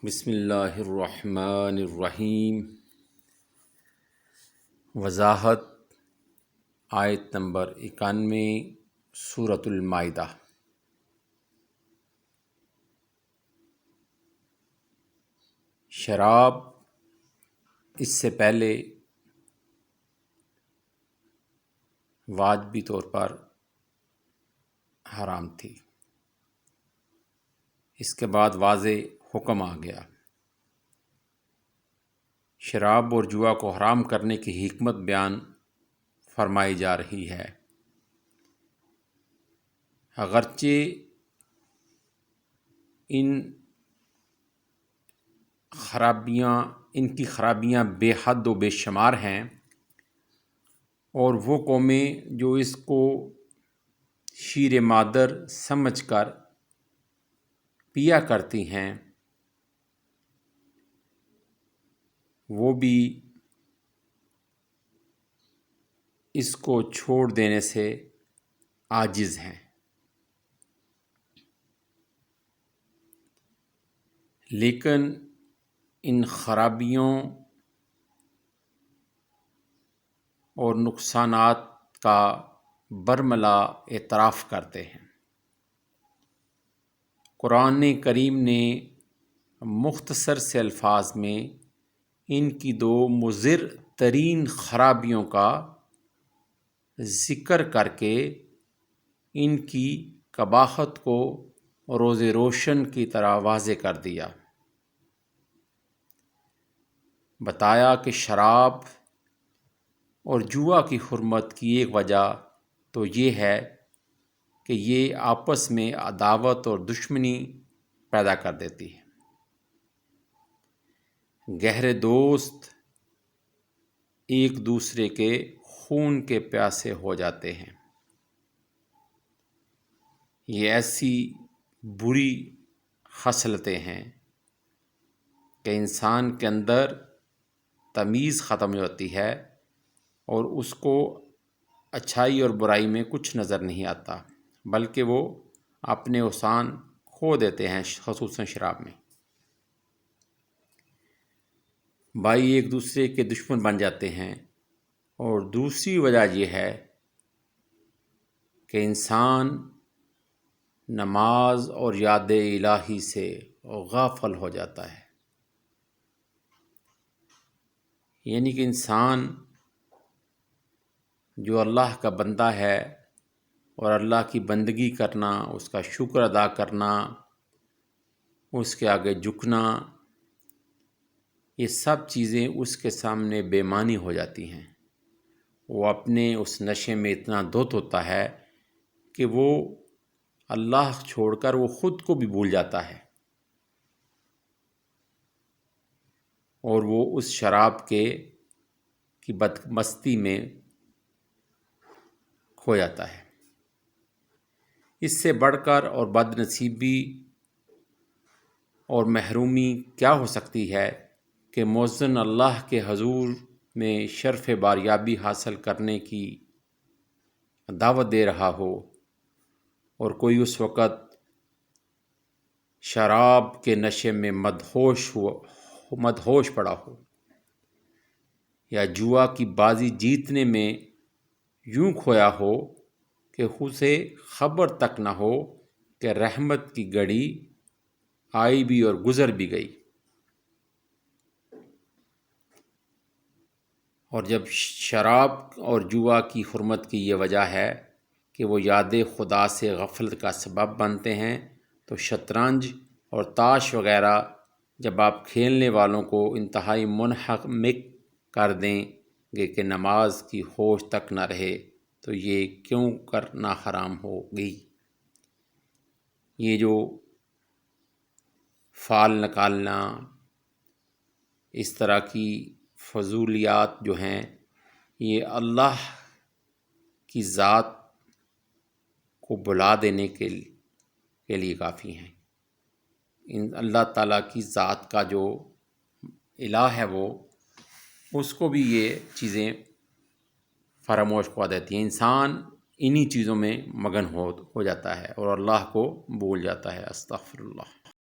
بسم اللہ الرحمن الرحیم۔ وضاحت آیت نمبر 91 سورۃ المائدہ۔ شراب اس سے پہلے واجبی طور پر حرام تھی، اس کے بعد واضح حکم آ گیا۔ شراب اور جوا کو حرام کرنے کی حکمت بیان فرمائی جا رہی ہے۔ اگرچہ ان کی خرابیاں بے حد و بے شمار ہیں، اور وہ قومیں جو اس کو شیر مادر سمجھ کر پیا کرتی ہیں، وہ بھی اس کو چھوڑ دینے سے عاجز ہیں۔ لیکن ان خرابیوں اور نقصانات کا برملا اعتراف کرتے ہیں۔ قرآن کریم نے مختصر سے الفاظ میں ان کی دو مضر ترین خرابیوں کا ذکر کر کے ان کی قباحت کو روز روشن کی طرح واضح کر دیا۔ بتایا کہ شراب اور جوا کی حرمت کی ایک وجہ تو یہ ہے کہ یہ آپس میں عداوت اور دشمنی پیدا کر دیتی ہے۔ گہرے دوست ایک دوسرے کے خون کے پیاسے ہو جاتے ہیں۔ یہ ایسی بری خصلتیں ہیں کہ انسان کے اندر تمیز ختم ہو جاتی ہے، اور اس کو اچھائی اور برائی میں کچھ نظر نہیں آتا، بلکہ وہ اپنے اوسان کھو دیتے ہیں، خصوصاً شراب میں۔ بھائی ایک دوسرے کے دشمن بن جاتے ہیں، اور دوسری وجہ یہ ہے کہ انسان نماز اور یاد الہی سے غافل ہو جاتا ہے۔ یعنی کہ انسان جو اللہ کا بندہ ہے، اور اللہ کی بندگی کرنا، اس کا شکر ادا کرنا، اس کے آگے جھکنا، یہ سب چیزیں اس کے سامنے بے معنی ہو جاتی ہیں۔ وہ اپنے اس نشے میں اتنا دھت ہوتا ہے کہ وہ اللہ چھوڑ کر وہ خود کو بھی بھول جاتا ہے، اور وہ اس شراب کی بدمستی میں کھو جاتا ہے۔ اس سے بڑھ کر اور بد نصیبی اور محرومی کیا ہو سکتی ہے کہ مؤذن اللہ کے حضور میں شرف باریابی حاصل کرنے کی دعوت دے رہا ہو، اور کوئی اس وقت شراب کے نشے میں مدہوش پڑا ہو، یا جوا کی بازی جیتنے میں یوں کھویا ہو کہ اسے خبر تک نہ ہو کہ رحمت کی گھڑی آئی بھی اور گزر بھی گئی۔ اور جب شراب اور جوا کی حرمت کی یہ وجہ ہے کہ وہ یاد خدا سے غفلت کا سبب بنتے ہیں، تو شطرنج اور تاش وغیرہ جب آپ کھیلنے والوں کو انتہائی منہمک کر دیں گے کہ نماز کی ہوش تک نہ رہے، تو یہ کیوں کرنا حرام ہوگی۔ یہ جو فال نکالنا، اس طرح کی فضولیات جو ہیں، یہ اللہ کی ذات کو بلا دینے کے لیے کافی ہیں۔ اللہ تعالیٰ کی ذات کا جو الہ ہے، وہ اس کو بھی یہ چیزیں فراموش کروا دیتی ہیں۔ انسان انہی چیزوں میں مگن ہو جاتا ہے اور اللہ کو بھول جاتا ہے۔ استغفر اللہ۔